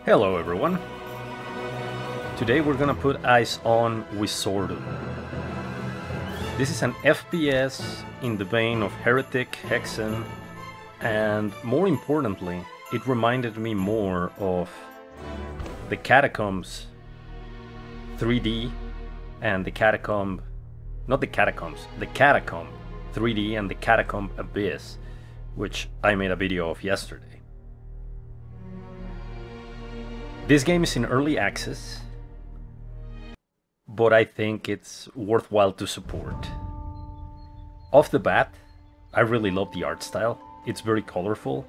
Hello everyone! Today we're gonna put eyes on Wizordum. This is an FPS in the vein of Heretic, Hexen, and more importantly, it reminded me more of the Catacombs 3D and the Catacomb... not the Catacombs, the Catacomb 3D and the Catacomb Abyss, which I made a video of yesterday. This game is in early access, but I think it's worthwhile to support. Off the bat, I really love the art style. It's very colorful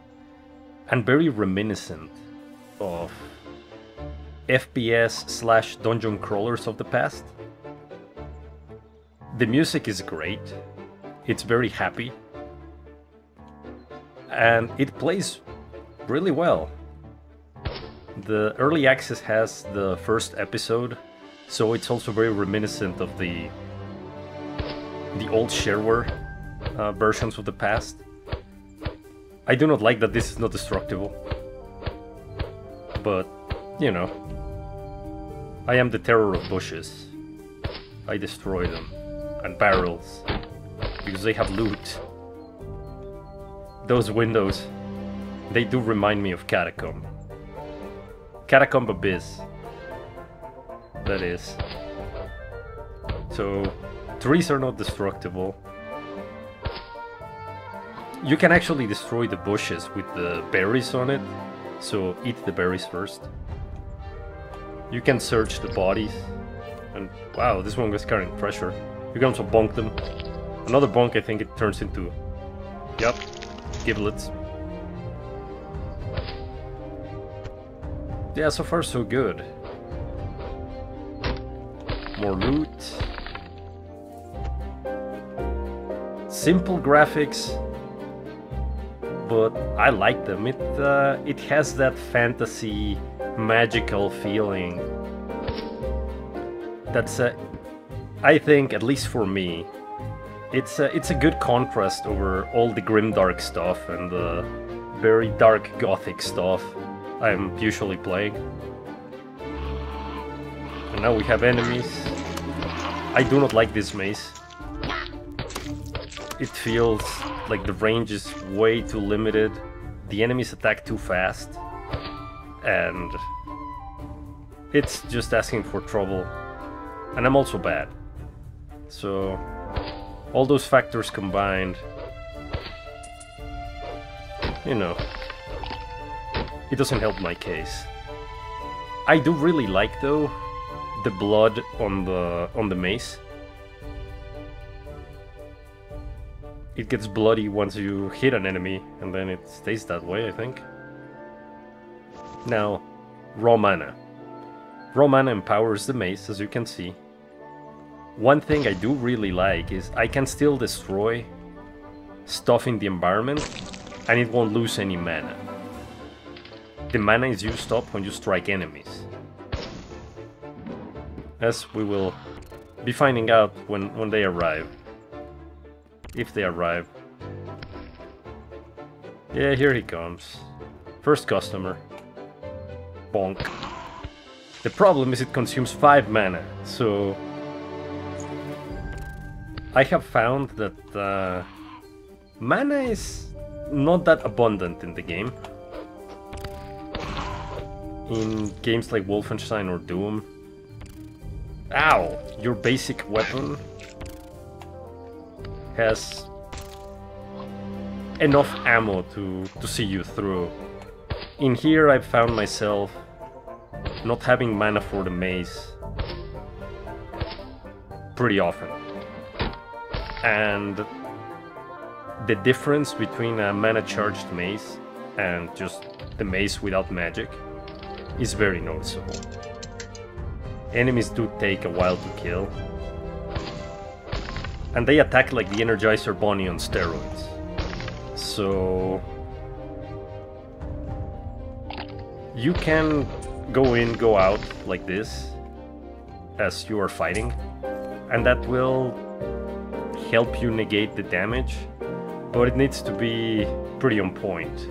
and very reminiscent of FPS / dungeon crawlers of the past. The music is great, it's very happy, and it plays really well. The early access has the first episode, so it's also very reminiscent of the old shareware versions of the past. I do not like that this is not destructible, but you know, I am the terror of bushes. I destroy them, and barrels, because they have loot. Those windows, they do remind me of Catacomb. Catacomb Abyss, that is. So, trees are not destructible. You can actually destroy the bushes with the berries on it, so eat the berries first. You can search the bodies, and wow, this one was carrying pressure. You can also bonk them. Another bonk, I think it turns into, yep, giblets. Yeah, so far so good. More loot. Simple graphics, but I like them. It has that fantasy, magical feeling. That's I think, at least for me, it's a good contrast over all the grimdark stuff and the very dark gothic stuff I'm usually playing. And now we have enemies. I do not like this maze. It feels like the range is way too limited. The enemies attack too fast. And it's just asking for trouble. And I'm also bad. So all those factors combined, you know, it doesn't help my case. I do really like, though, the blood on the mace. It gets bloody once you hit an enemy, and then it stays that way, I think. Now, raw mana. Raw mana empowers the mace, as you can see. One thing I do really like is I can still destroy stuff in the environment, and it won't lose any mana. The mana is used up when you strike enemies. As we will be finding out when they arrive. If they arrive. Yeah, here he comes. First customer. Bonk. The problem is it consumes 5 mana, so... I have found that mana is not that abundant in the game. In games like Wolfenstein or Doom. Ow! Your basic weapon has enough ammo to see you through. In here I've found myself not having mana for the mace pretty often. And the difference between a mana charged mace and just the mace without magic is very noticeable. Enemies do take a while to kill. And they attack like the Energizer Bunny on steroids. So... you can go in, go out like this as you are fighting. And that will help you negate the damage. But it needs to be pretty on point.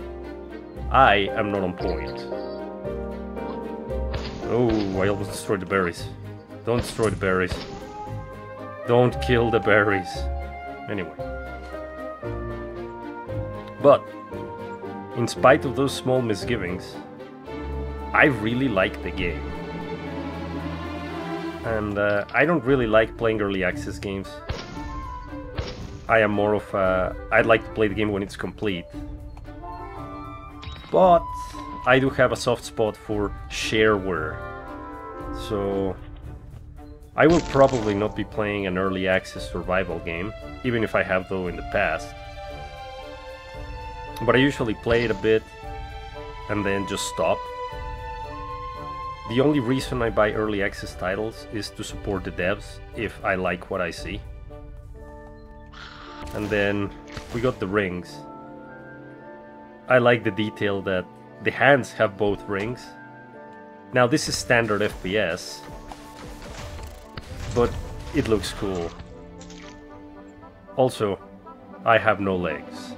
I am not on point. Oh, I almost destroyed the berries. Don't destroy the berries. Don't kill the berries. Anyway. But, in spite of those small misgivings, I really like the game. And I don't really like playing early access games. I am more of a... I'd like to play the game when it's complete. But I do have a soft spot for shareware. So I will probably not be playing an early access survival game, even if I have though in the past. But I usually play it a bit and then just stop. The only reason I buy early access titles is to support the devs if I like what I see. And then we got the rings. I like the detail that the hands have both rings. Now this is standard FPS, but it looks cool. Also, I have no legs.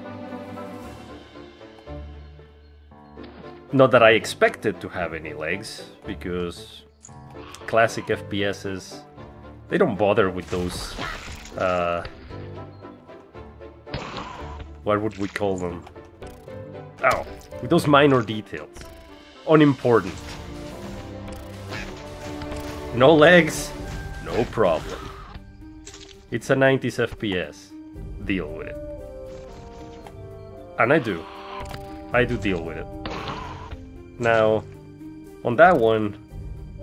Not that I expected to have any legs, because classic FPSs, they don't bother with those, what would we call them? Oh, with those minor details. Unimportant. No legs, no problem. It's a 90s FPS. Deal with it. And I do deal with it. Now, on that one,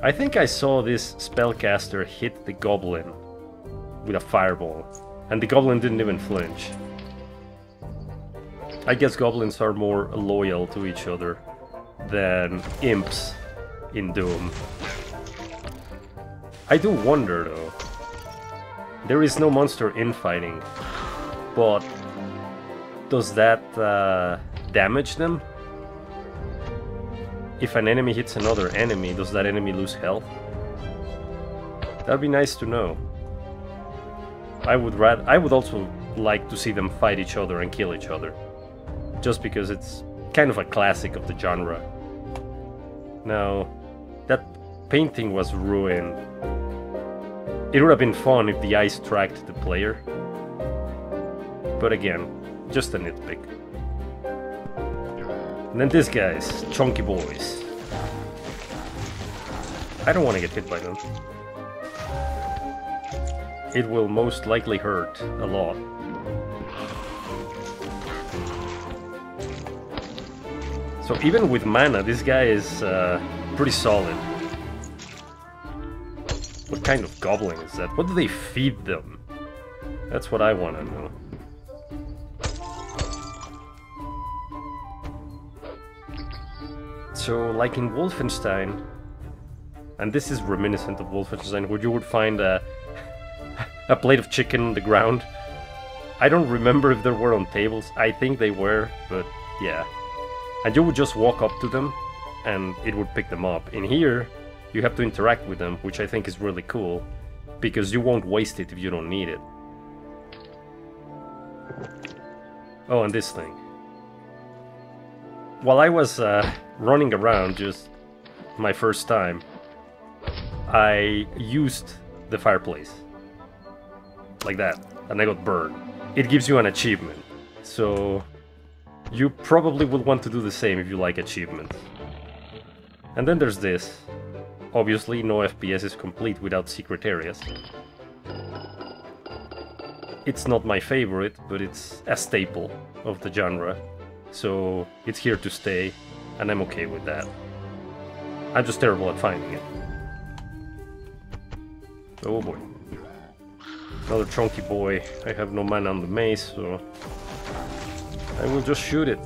I think I saw this spellcaster hit the goblin with a fireball, and the goblin didn't even flinch. I guess goblins are more loyal to each other than imps in Doom. I do wonder though, there is no monster infighting, but does that damage them? If an enemy hits another enemy, does that enemy lose health? That'd be nice to know. I would also like to see them fight each other and kill each other. Just because it's kind of a classic of the genre. Now, that painting was ruined. It would have been fun if the ice tracked the player. But again, just a nitpick. And then these guys, chunky boys. I don't want to get hit by them. It will most likely hurt a lot. So even with mana, this guy is pretty solid. What kind of goblin is that? What do they feed them? That's what I want to know. So, like in Wolfenstein, and this is reminiscent of Wolfenstein, where you would find a plate of chicken on the ground. I don't remember if there were on tables. I think they were, but yeah. And you would just walk up to them, and it would pick them up. In here, you have to interact with them, which I think is really cool, because you won't waste it if you don't need it. Oh, and this thing. While I was running around, just my first time, I used the fireplace. Like that. And I got burned. It gives you an achievement. So you probably would want to do the same if you like achievements. And then there's this. Obviously, no FPS is complete without secret areas. It's not my favorite, but it's a staple of the genre. So it's here to stay, and I'm okay with that. I'm just terrible at finding it. Oh boy. Another chunky boy. I have no mana on the mace, so I will just shoot it.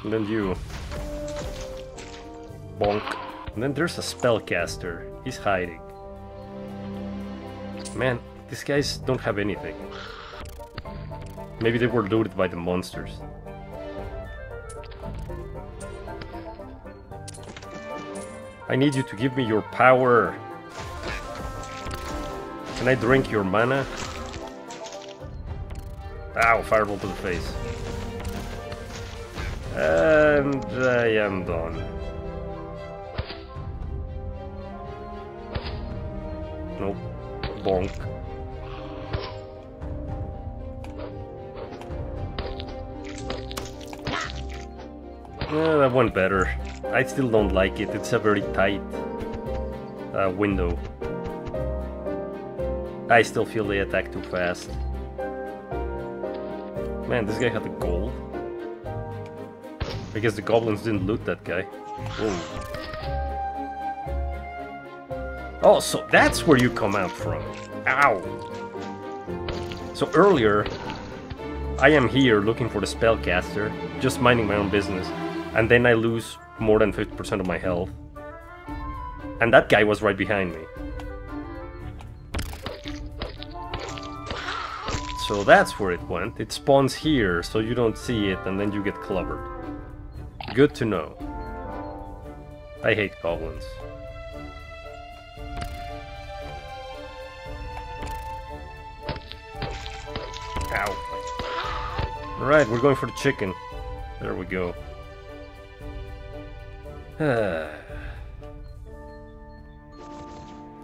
And then you. Bonk. And then there's a spellcaster. He's hiding. Man, these guys don't have anything. Maybe they were looted by the monsters. I need you to give me your power. Can I drink your mana? Ow, fireball to the face. And I am done. Nope. Bonk. Yeah, that went better. I still don't like it. It's a very tight window. I still feel they attack too fast. Man, this guy had the gold. I guess the goblins didn't loot that guy. Whoa. Oh, so that's where you come out from. Ow! So earlier, I am here looking for the spellcaster, just minding my own business, and then I lose more than 50% of my health. And that guy was right behind me. So that's where it went. It spawns here, so you don't see it, and then you get clobbered. Good to know. I hate goblins. Ow. Alright, we're going for the chicken. There we go.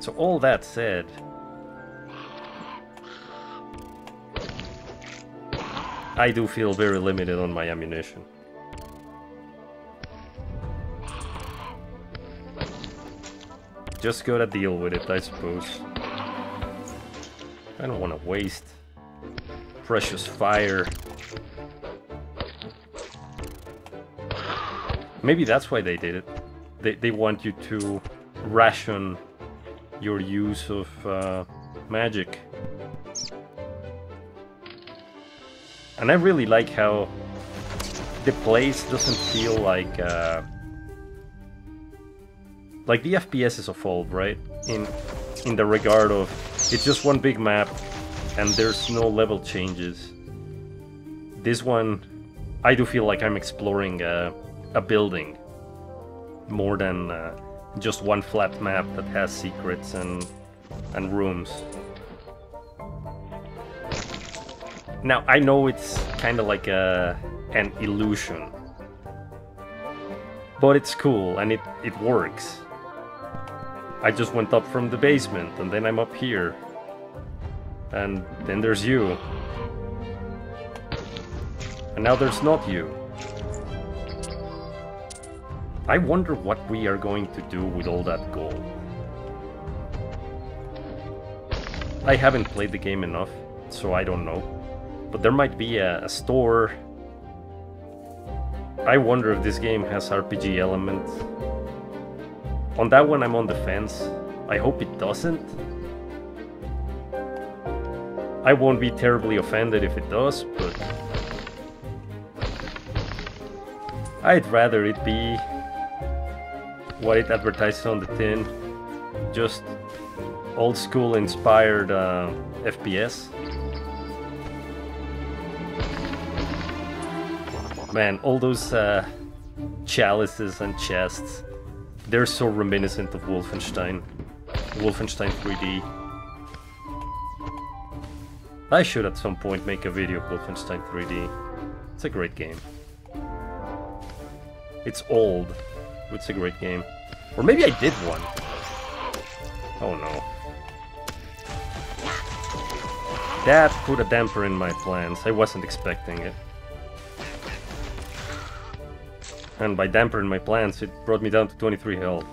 So all that said, I do feel very limited on my ammunition. Just gotta deal with it, I suppose. I don't want to waste precious fire. Maybe that's why they did it. They want you to ration your use of magic. And I really like how the place doesn't feel like the FPS is evolved, right? In the regard of it's just one big map and there's no level changes. This one, I do feel like I'm exploring a building more than just one flat map that has secrets and rooms. Now, I know it's kind of like an illusion, but it's cool and it works. I just went up from the basement and then I'm up here. And then there's you. And now there's not you. I wonder what we are going to do with all that gold. I haven't played the game enough, so I don't know. But there might be a store. I wonder if this game has RPG elements. On that one I'm on the fence. I hope it doesn't. I won't be terribly offended if it does, but I'd rather it be what it advertises on the tin. Just old school inspired FPS. Man, all those chalices and chests, they're so reminiscent of Wolfenstein. Wolfenstein 3D. I should at some point make a video of Wolfenstein 3D. It's a great game. It's old, but it's a great game. Or maybe I did one. Oh no. That put a damper in my plans. I wasn't expecting it. And by damper in my plans, it brought me down to 23 health.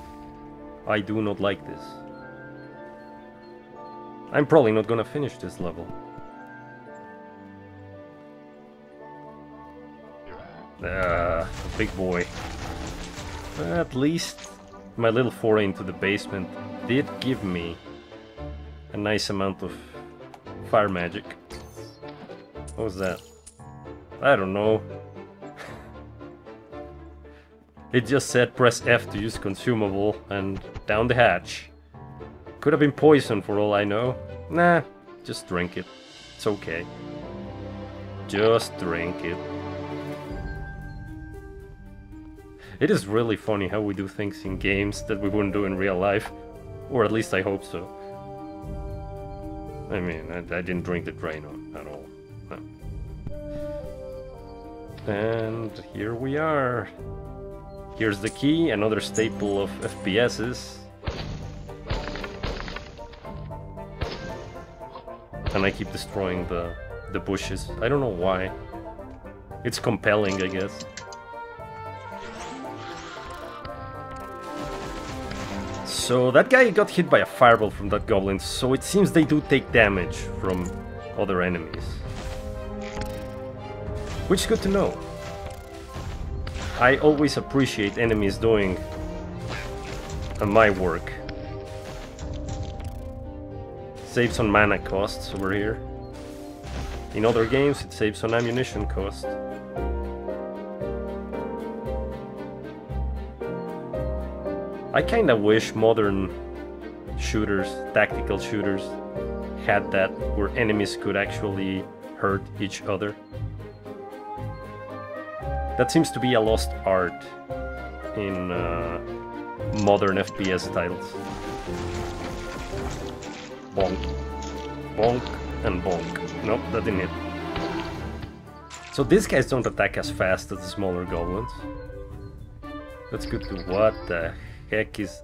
I do not like this. I'm probably not gonna finish this level. Big boy. At least my little foray into the basement did give me a nice amount of fire magic. What was that? I don't know. It just said press F to use consumable and down the hatch. Could have been poison for all I know. Nah, just drink it. It's okay. Just drink it. It is really funny how we do things in games that we wouldn't do in real life. Or at least I hope so. I mean, I didn't drink the Drano at all. No. And here we are. Here's the key, another staple of FPSs. and I keep destroying the bushes. I don't know why. It's compelling, I guess. So that guy got hit by a fireball from that goblin, so it seems they do take damage from other enemies. Which is good to know. I always appreciate enemies doing my work. Saves on mana costs over here. In other games it saves on ammunition cost. I kinda wish modern shooters, tactical shooters, had that, where enemies could actually hurt each other. That seems to be a lost art in modern FPS titles. Bonk, bonk, and bonk. Nope, that didn't hit. So these guys don't attack as fast as the smaller goblins. That's good too. What the heck is...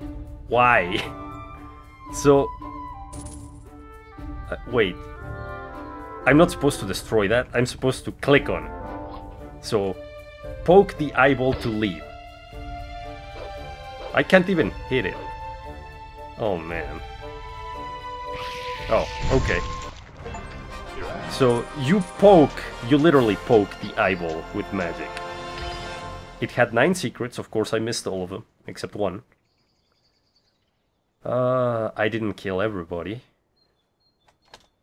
Why? So... wait. I'm not supposed to destroy that. I'm supposed to click on it. So... poke the eyeball to leave. I can't even hit it. Oh man. Oh, okay. So you literally poke the eyeball with magic. It had 9 secrets, of course I missed all of them, except one. I didn't kill everybody.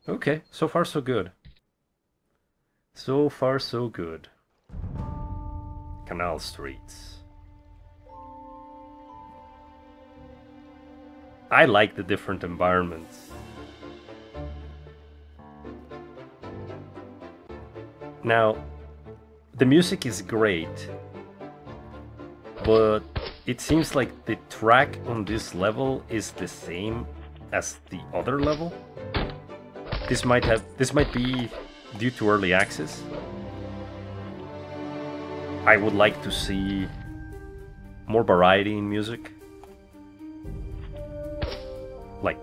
Okay, so far so good. So far so good. Canal streets. I like the different environments. Now, the music is great, but it seems like the track on this level is the same as the other level. This might be due to early access. I would like to see more variety in music. Like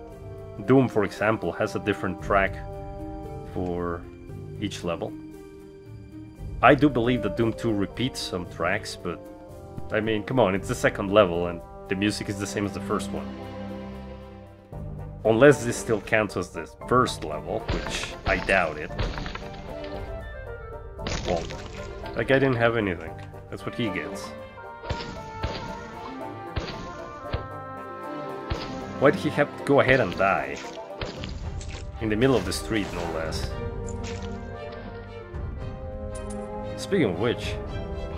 Doom, for example, has a different track for each level. I do believe that Doom 2 repeats some tracks, but I mean, come on, it's the second level and the music is the same as the first one. Unless this still counts as the first level, which I doubt it. Well, that guy didn't have anything. That's what he gets. Why'd he have to go ahead and die? In the middle of the street, no less. Speaking of which,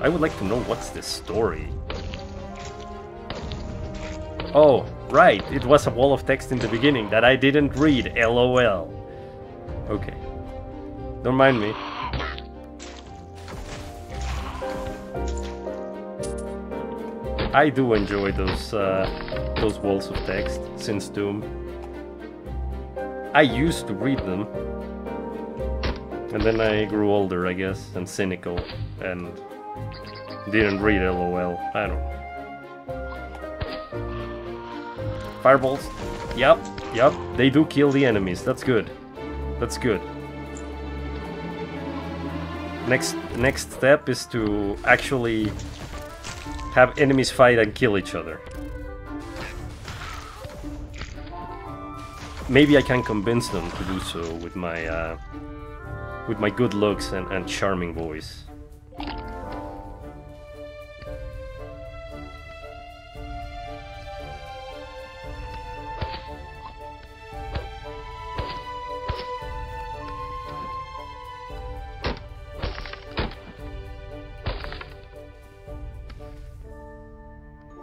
I would like to know what's the story. Oh, right, it was a wall of text in the beginning that I didn't read, LOL. Okay. Don't mind me. I do enjoy those walls of text since Doom. I used to read them. And then I grew older, I guess, and cynical, and didn't read LOL. I don't know. Fireballs? Yep, they do kill the enemies. That's good. That's good. Next step is to actually have enemies fight and kill each other. Maybe I can convince them to do so with my good looks and charming voice.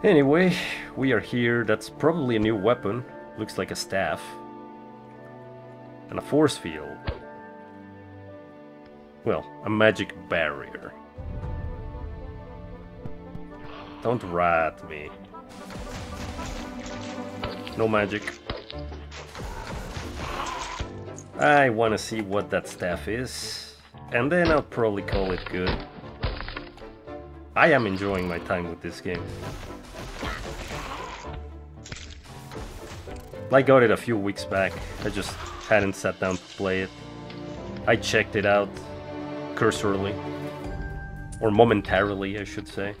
Anyway, we are here. That's probably a new weapon. Looks like a staff. And a force field. Well, a magic barrier. Don't rat me. No magic. I want to see what that staff is. And then I'll probably call it good. I am enjoying my time with this game. I got it a few weeks back. I just Hadn't sat down to play it. I checked it out cursorily. Or momentarily, I should say.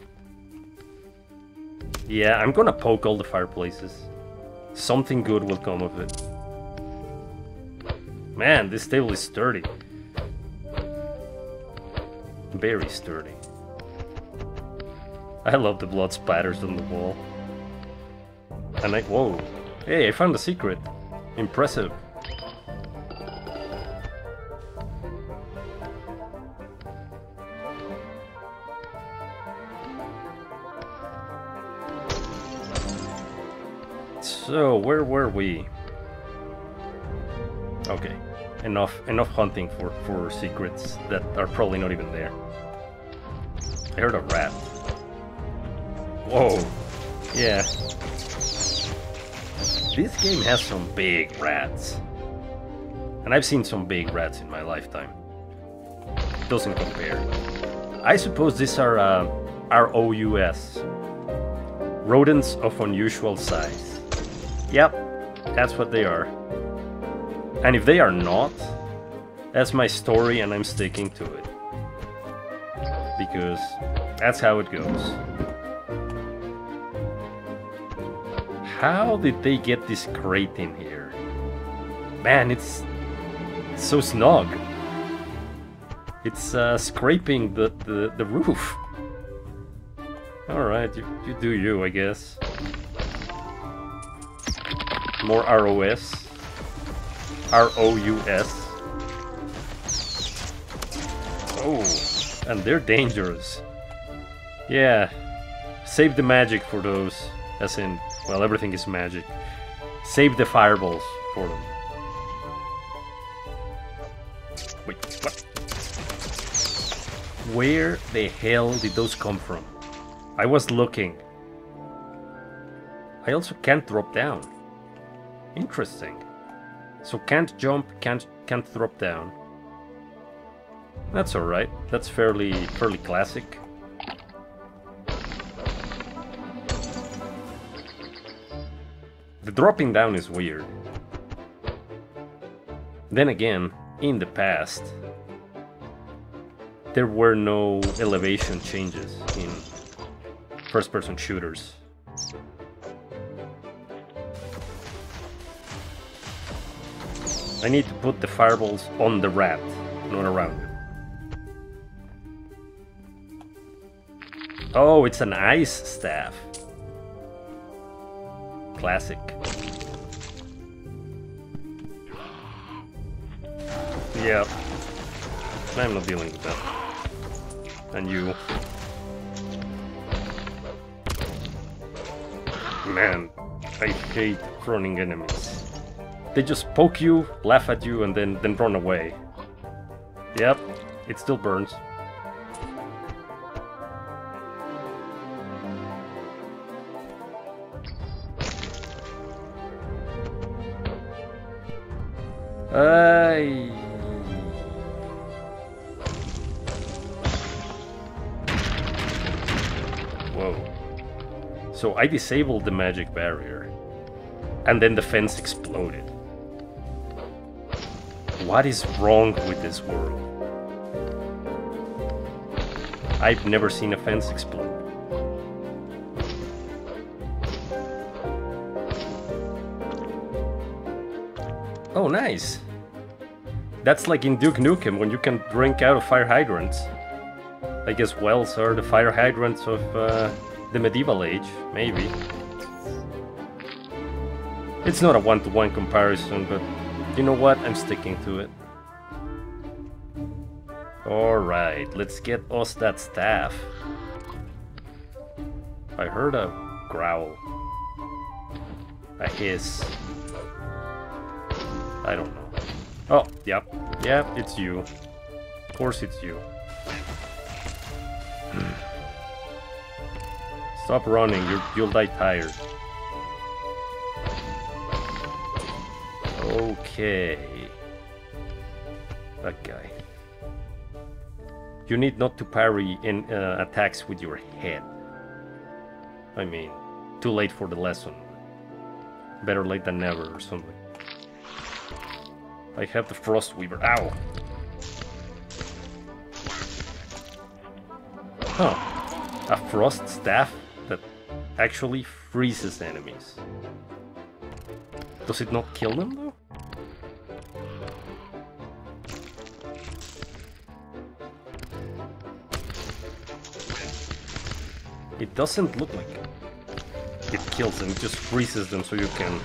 Yeah, I'm gonna poke all the fireplaces. Something good will come of it. Man, this table is sturdy. Very sturdy. I love the blood spatters on the wall. And whoa. Hey, I found a secret. Impressive. So, where were we? Okay. Enough hunting for secrets that are probably not even there. I heard a rat. Whoa. Yeah. This game has some big rats. And I've seen some big rats in my lifetime. Doesn't compare. I suppose these are ROUS. Rodents of unusual size. Yep, that's what they are. And if they are not, that's my story and I'm sticking to it. Because that's how it goes. How did they get this crate in here? Man, it's so snug. It's scraping the roof. Alright, you do you, I guess. More ROS. ROUS. Oh, and they're dangerous. Yeah, save the magic for those. As in, well, everything is magic. Save the fireballs for them. Wait, what? Where the hell did those come from? I was looking. I also can't drop down. Interesting. So can't jump, can't drop down. That's alright. That's fairly classic. The dropping down is weird. Then again, in the past, there were no elevation changes in first-person shooters. I need to put the fireballs on the rat, not around it. Oh, it's an ice staff. Classic. Yeah. I'm not dealing with that. And you. Man, I hate running enemies. They just poke you, laugh at you, and then run away. Yep, it still burns. Whoa. So I disabled the magic barrier, and then the fence exploded. What is wrong with this world? I've never seen a fence explode. Oh, nice! That's like in Duke Nukem, when you can drink out of fire hydrants. I guess wells are the fire hydrants of the medieval age, maybe. It's not a one-to-one comparison, but you know what? I'm sticking to it. Alright, let's get us that staff. I heard a growl. A hiss. I don't know. Oh, yep. Yep, it's you. Of course it's you. Stop running, you'll die tired. Okay. That guy. You need not to parry in attacks with your head. I mean, too late for the lesson. Better late than never or something. I have the Frost Weaver. Ow! Huh. A Frost Staff that actually freezes enemies. Does it not kill them though? It doesn't look like it kills them, it just freezes them so you can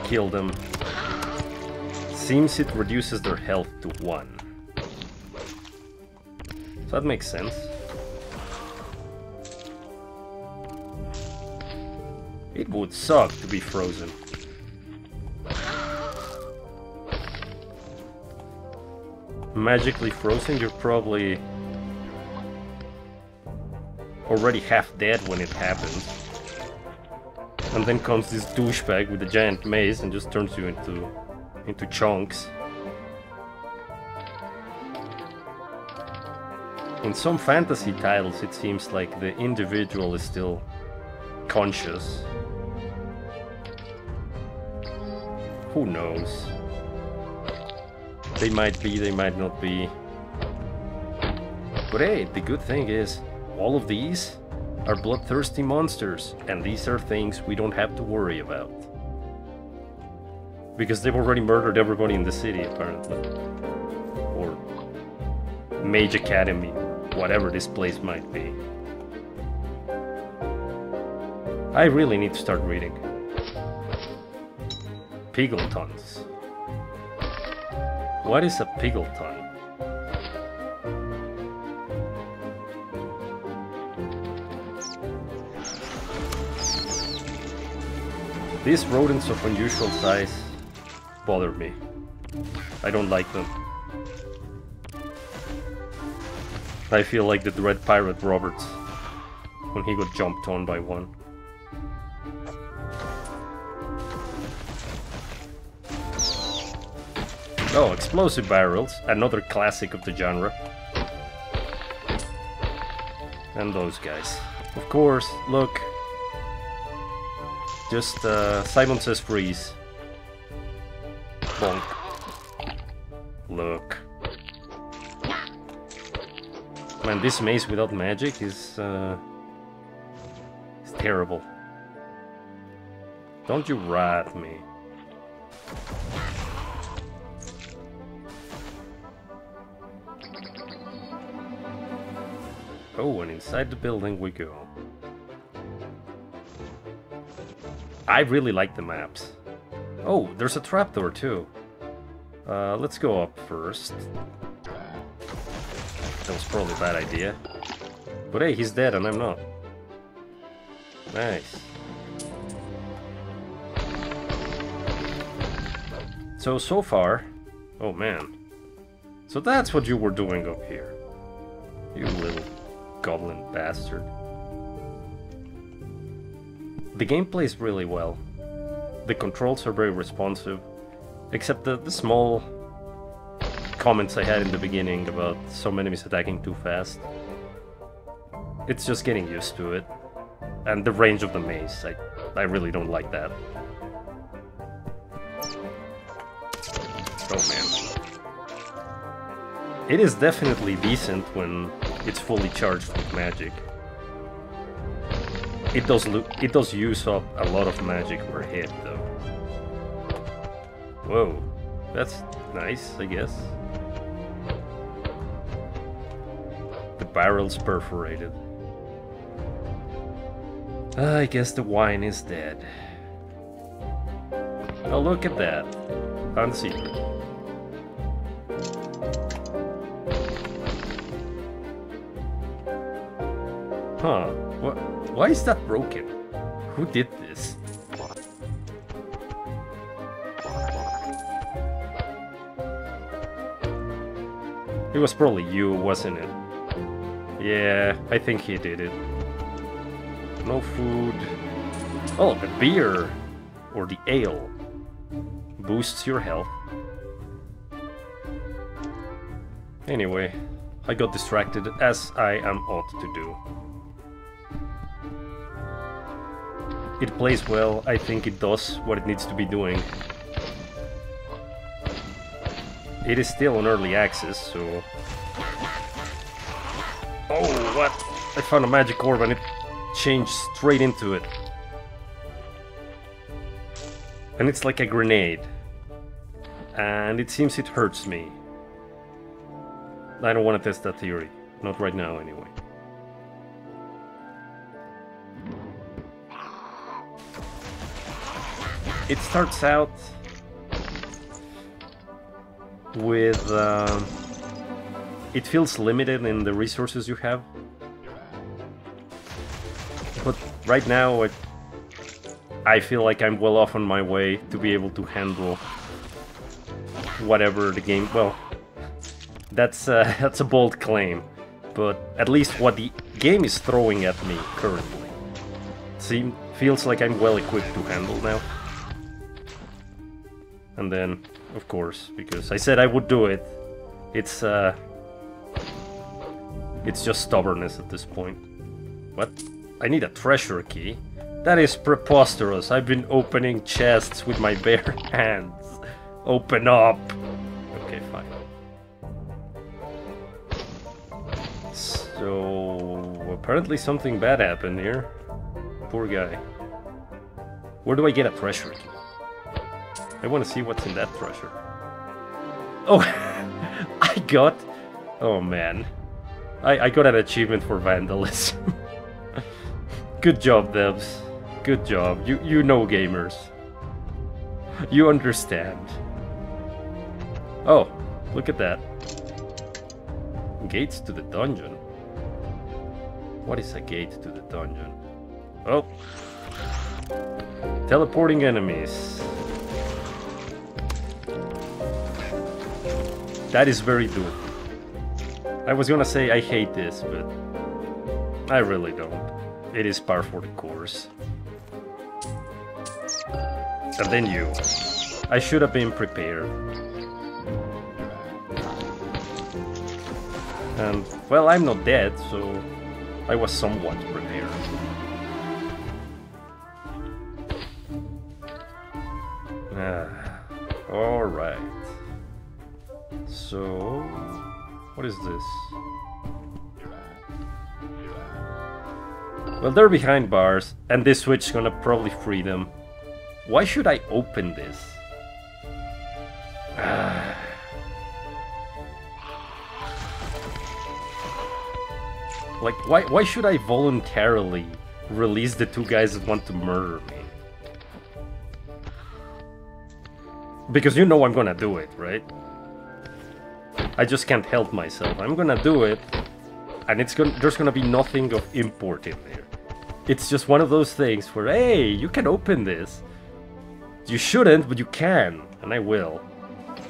kill them. Seems it reduces their health to 1. So that makes sense. It would suck to be frozen. Magically frozen, you're probably already half dead when it happens. And then comes this douchebag with a giant mace and just turns you into chunks. In some fantasy titles it seems like the individual is still conscious. Who knows? They might be, they might not be. But hey, the good thing is, all of these are bloodthirsty monsters, and these are things we don't have to worry about. Because they've already murdered everybody in the city, apparently. Or Mage Academy, whatever this place might be. I really need to start reading. Piggletons. What is a Piggleton? These rodents of unusual size bother me. I don't like them. I feel like the Dread Pirate Roberts when he got jumped on by one. Oh, explosive barrels, another classic of the genre. And those guys. Of course, look. Just, Simon Says freeze. Bonk. Look. Man, this maze without magic is terrible. Don't you rat me. Oh, and inside the building we go. I really like the maps. Oh, there's a trapdoor too. Let's go up first. That was probably a bad idea. But hey, he's dead and I'm not. Nice. So far... Oh man. So that's what you were doing up here. You little goblin bastard. The game plays really well. The controls are very responsive. Except the small comments I had in the beginning about some enemies attacking too fast. It's just getting used to it. And the range of the maze, I really don't like that. Oh man. It is definitely decent when it's fully charged with magic. It does use up a lot of magic per hit though. Whoa, that's nice, I guess. The barrel's perforated. I guess the wine is dead. Oh, look at that. Found the secret. Huh. Why is that broken? Who did this? It was probably you, wasn't it? Yeah, I think he did it. No food. Oh, the beer! Or the ale. Boosts your health. Anyway, I got distracted, as I am ought to do. It plays well, I think it does what it needs to be doing. It is still on early access, so... Oh, what? I found a magic orb and it changed straight into it. And it's like a grenade. And it seems it hurts me. I don't want to test that theory. Not right now, anyway. It starts out with... it feels limited in the resources you have. But right now, I feel like I'm well off on my way to be able to handle whatever the game... Well, that's a bold claim, but at least what the game is throwing at me currently feels like I'm well equipped to handle now. And then, of course, because I said I would do it, it's just stubbornness at this point. What? I need a treasure key? That is preposterous. I've been opening chests with my bare hands. Open up! Okay, fine. So... apparently something bad happened here. Poor guy. Where do I get a treasure key? I want to see what's in that treasure. Oh! I got... Oh man. I got an achievement for vandalism. Good job, devs. Good job. You know gamers. You understand. Oh, look at that. Gates to the dungeon. What is a gate to the dungeon? Oh. Teleporting enemies. That is very doable. I was gonna say I hate this, but I really don't. It is par for the course. And then you. I should have been prepared. And, well, I'm not dead, so I was somewhat prepared. Alright. So... what is this? Well, they're behind bars, and this switch is gonna probably free them. Why should I open this? Like, why should I voluntarily release the two guys that want to murder me? Because you know I'm gonna do it, right? I just can't help myself. I'm gonna do it, and there's gonna be nothing of import in there. It's just one of those things where, hey, you can open this. You shouldn't, but you can, and I will.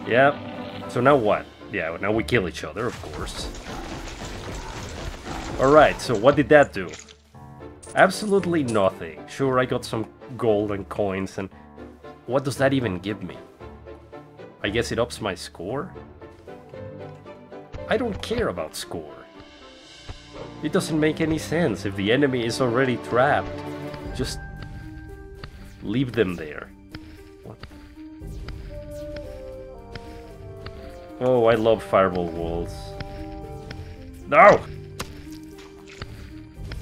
Yeah, so now what? Yeah, now we kill each other, of course. Alright, so what did that do? Absolutely nothing. Sure, I got some gold and coins, and what does that even give me? I guess it ups my score? I don't care about score. It doesn't make any sense. If the enemy is already trapped, just leave them there. What? Oh, I love fireball walls. No!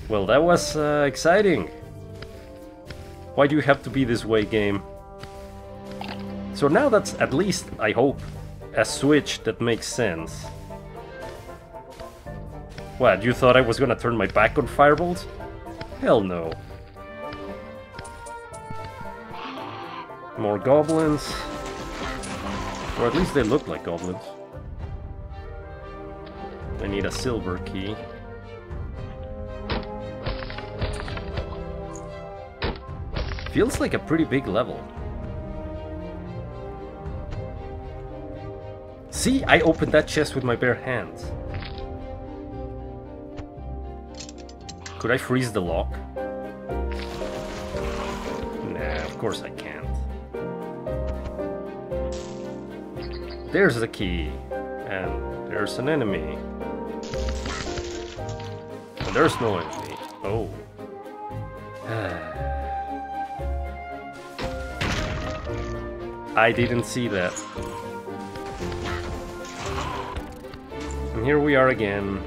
Well, that was exciting. Why do you have to be this way, game? So now that's at least, I hope, a switch that makes sense. What, you thought I was gonna turn my back on fireballs? Hell no. More goblins. Or at least they look like goblins. I need a silver key. Feels like a pretty big level. See, I opened that chest with my bare hands. Could I freeze the lock? Nah, of course I can't. There's the key. And there's an enemy. And there's no enemy. Oh. I didn't see that. And here we are again.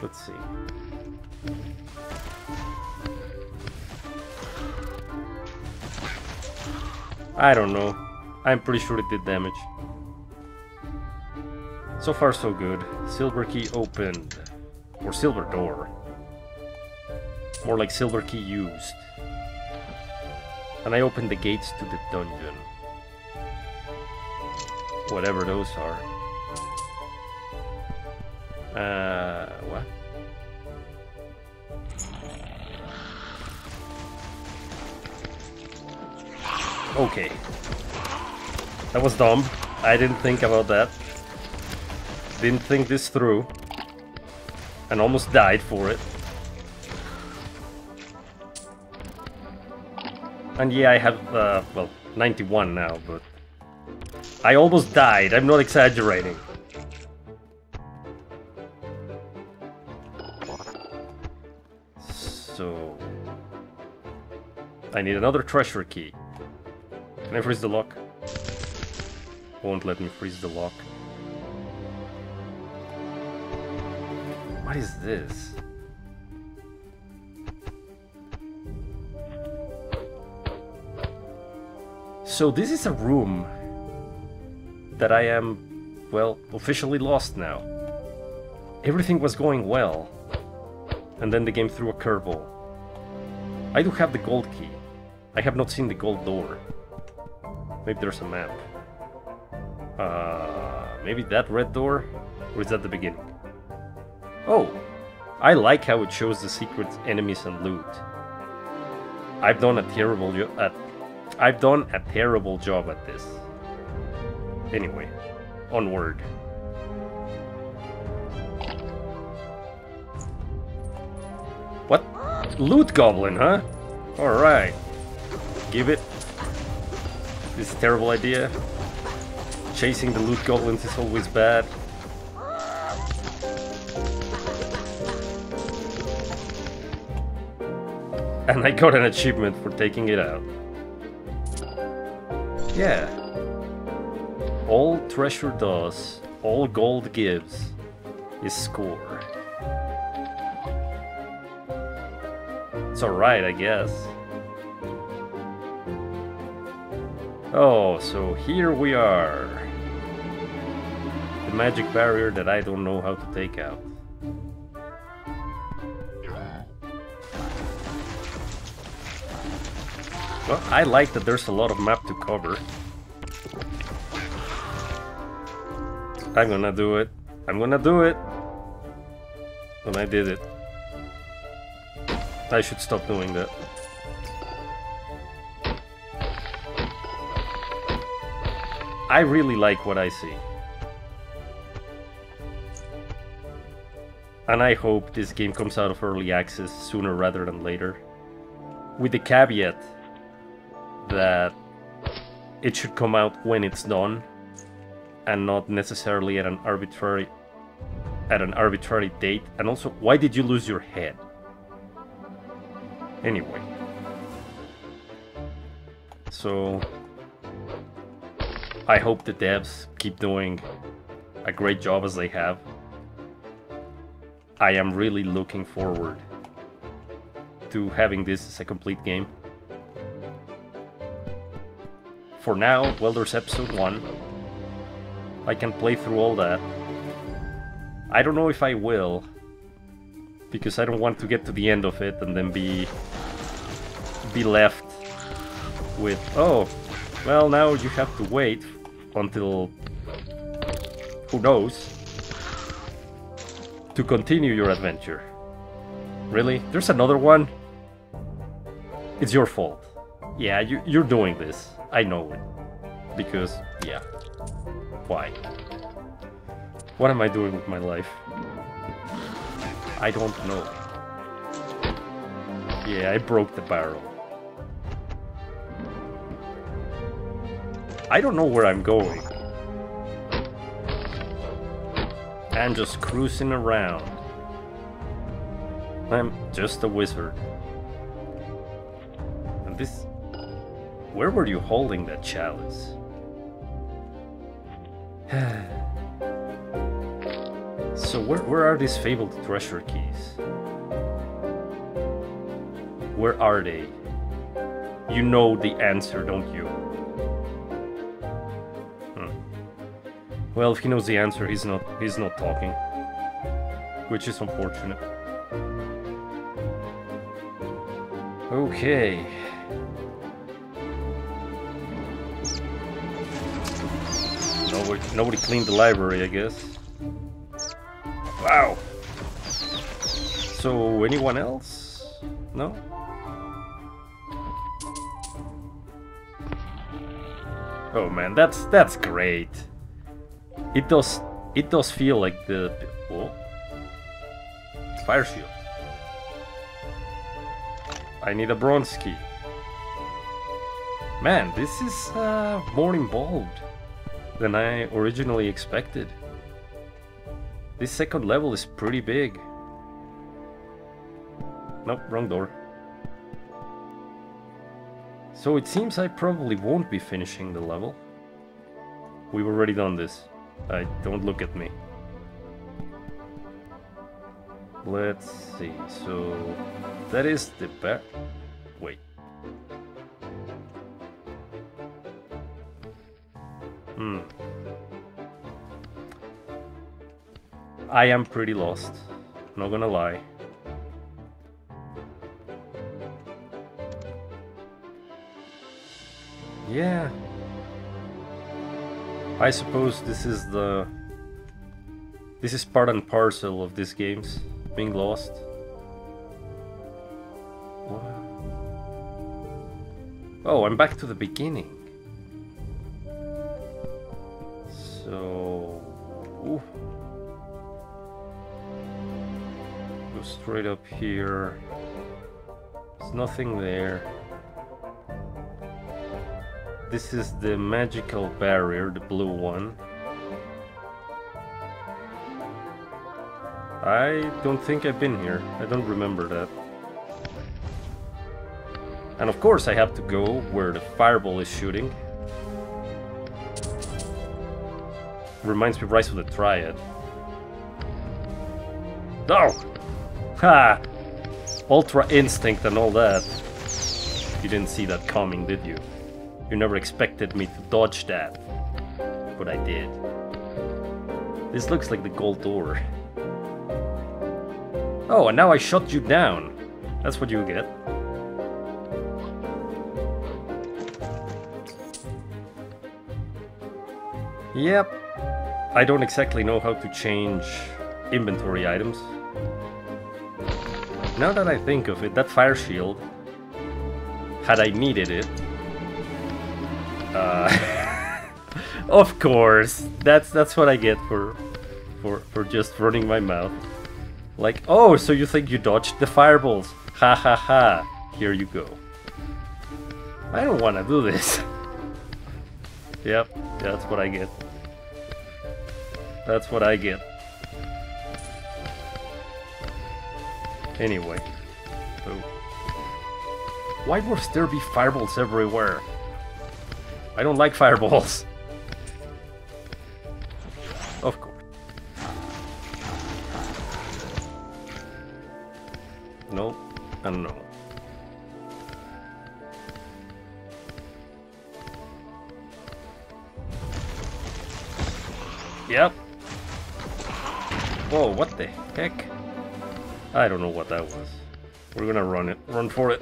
Let's see. I don't know. I'm pretty sure it did damage. So far so good. Silver key opened. Or silver door. More like silver key used. And I opened the gates to the dungeon. Whatever those are. What? Okay. That was dumb. I didn't think about that. Didn't think this through. And almost died for it. And yeah, I have, well, 91 now, but I almost died, I'm not exaggerating. So... I need another treasure key. Can I freeze the lock? Won't let me freeze the lock. What is this? So this is a room that I am, well, officially lost now. Everything was going well, and then the game threw a curveball. I do have the gold key. I have not seen the gold door. Maybe there's a map. Maybe that red door? Or is that the beginning? Oh! I like how it shows the secret enemies and loot. I've done a terrible job at this. Anyway, onward. What? Loot goblin, huh? Alright. Give it. This is a terrible idea. Chasing the loot goblins is always bad. And I got an achievement for taking it out. Yeah. All treasure does, all gold gives, is score. It's alright, I guess. Oh, so here we are. The magic barrier that I don't know how to take out. Well, I like that there's a lot of map to cover. I'm gonna do it. I'm gonna do it. And I did it. I should stop doing that. I really like what I see. And I hope this game comes out of early access sooner rather than later. With the caveat that it should come out when it's done and not necessarily at an arbitrary date. And also, why did you lose your head? Anyway. So I hope the devs keep doing a great job as they have. I am really looking forward to having this as a complete game. For now, well, there's episode 1. I can play through all that. I don't know if I will, because I don't want to get to the end of it and then be left with, oh, well, now you have to wait until, who knows, to continue your adventure. Really? There's another one? It's your fault. Yeah, you're doing this. I know it. Because, yeah. Why? What am I doing with my life? I don't know. Yeah, I broke the barrel. I don't know where I'm going. I'm just cruising around. I'm just a wizard. And this... Where were you holding that chalice? So where are these fabled treasure keys? Where are they? You know the answer, don't you? Well, if he knows the answer, he's not talking, which is unfortunate. Okay. Nobody cleaned the library, I guess. Wow. So anyone else? No? Oh man, that's great. It does feel like the fire shield. I need a bronze key. Man, this is more involved than I originally expected. This second level is pretty big. Nope, wrong door. So it seems I probably won't be finishing the level. We've already done this. Don't look at me. Let's see, so that is the back. Wait. I am pretty lost, not gonna lie. Yeah. I suppose this is part and parcel of these games, being lost. What? Oh, I'm back to the beginning. So... Ooh. Go straight up here. There's nothing there. This is the magical barrier, the blue one. I don't think I've been here. I don't remember that. And of course I have to go where the fireball is shooting. Reminds me of Rise of the Triad. Oh! Ha! Ultra instinct and all that. You didn't see that coming, did you? You never expected me to dodge that. But I did. This looks like the gold door. Oh, and now I shut you down. That's what you get. Yep. I don't exactly know how to change inventory items. Now that I think of it, that fire shield, had I needed it, of course, that's what I get for just running my mouth. Like, oh, so you think you dodged the fireballs? Ha ha ha! Here you go. I don't want to do this. Yep, that's what I get. That's what I get. Anyway. Oh. Why must there be fireballs everywhere? I don't like fireballs. Of course. No, and no. Yep. Whoa, what the heck? I don't know what that was. We're gonna run it. Run for it.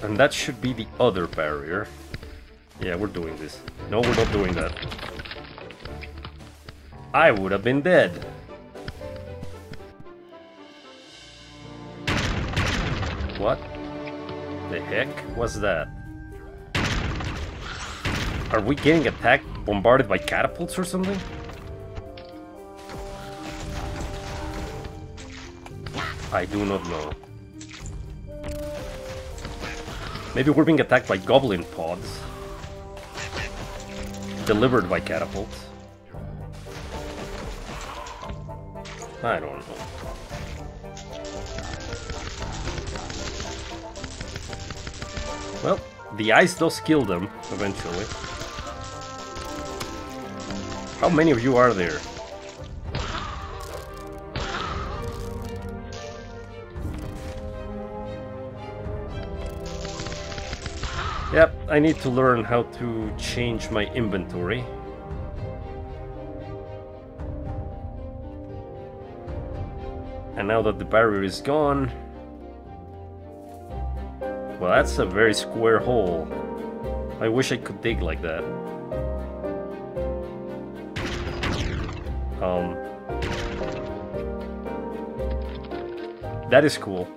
And that should be the other barrier. Yeah, we're doing this. No, we're not doing that. I would have been dead. What the heck was that? Are we getting attacked, bombarded by catapults or something? I do not know. Maybe we're being attacked by goblin pods. Delivered by catapults. I don't know. Well, The ice does kill them, eventually. How many of you are there? Yep, I need to learn how to change my inventory. And now that the barrier is gone... Well, that's a very square hole. I wish I could dig like that. That is cool.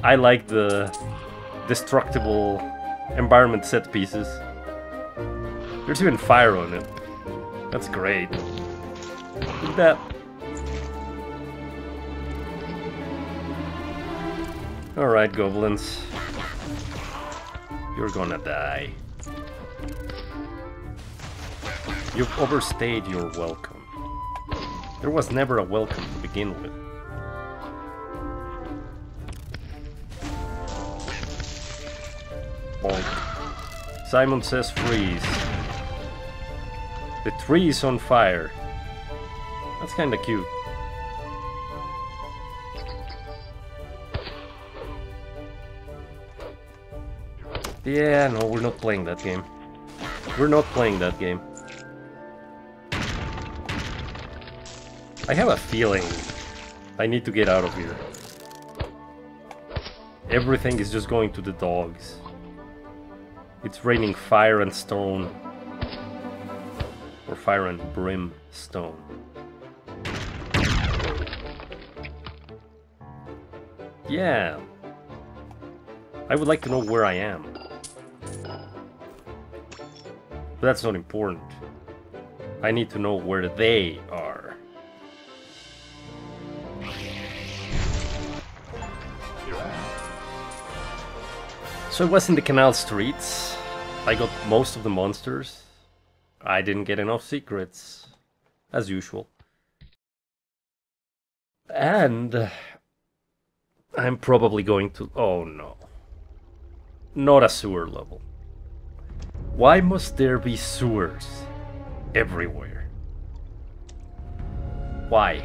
I like the destructible environment set pieces. There's even fire on it. That's great. Look at that. Alright, goblins. You're gonna die. You've overstayed your welcome. There was never a welcome to begin with. Bonk. Simon says freeze. The tree is on fire. That's kinda cute. Yeah, no, we're not playing that game. We're not playing that game. I have a feeling I need to get out of here. Everything is just going to the dogs. It's raining fire and stone. Or fire and brimstone. Yeah. I would like to know where I am. But that's not important. I need to know where they are. So I was in the canal streets. I got most of the monsters. I didn't get enough secrets, as usual. And I'm probably going to... Oh no. Not a sewer level. Why must there be sewers everywhere? Why?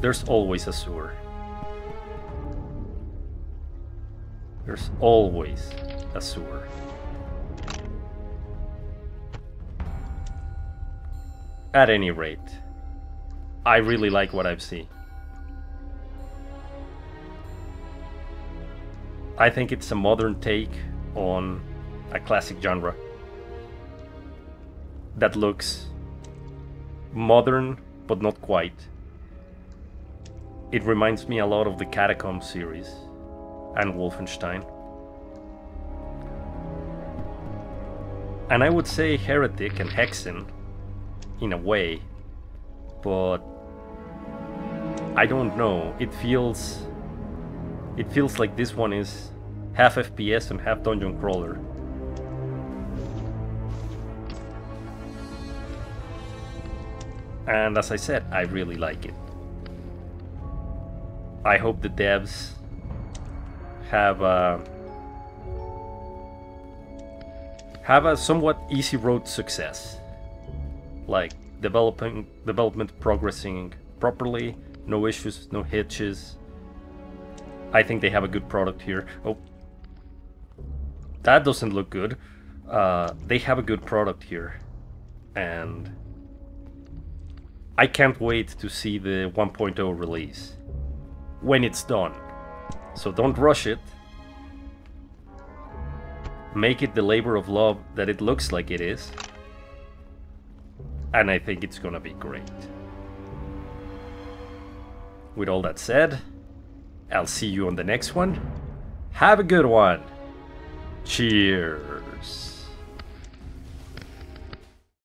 There's always a sewer. There's always a sewer. At any rate, I really like what I've seen. I think it's a modern take on a classic genre that looks modern, but not quite. It reminds me a lot of the Catacomb series and Wolfenstein. And I would say Heretic and Hexen in a way, but I don't know. It feels like this one is half FPS and half dungeon crawler. And as I said, I really like it. I hope the devs have a somewhat easy road to success. Like development progressing properly, no issues, no hitches. I think they have a good product here. Oh, that doesn't look good. They have a good product here. And I can't wait to see the 1.0 release. When it's done. So don't rush it. Make it the labor of love that it looks like it is. And I think it's gonna be great. With all that said, I'll see you on the next one. Have a good one. Cheers.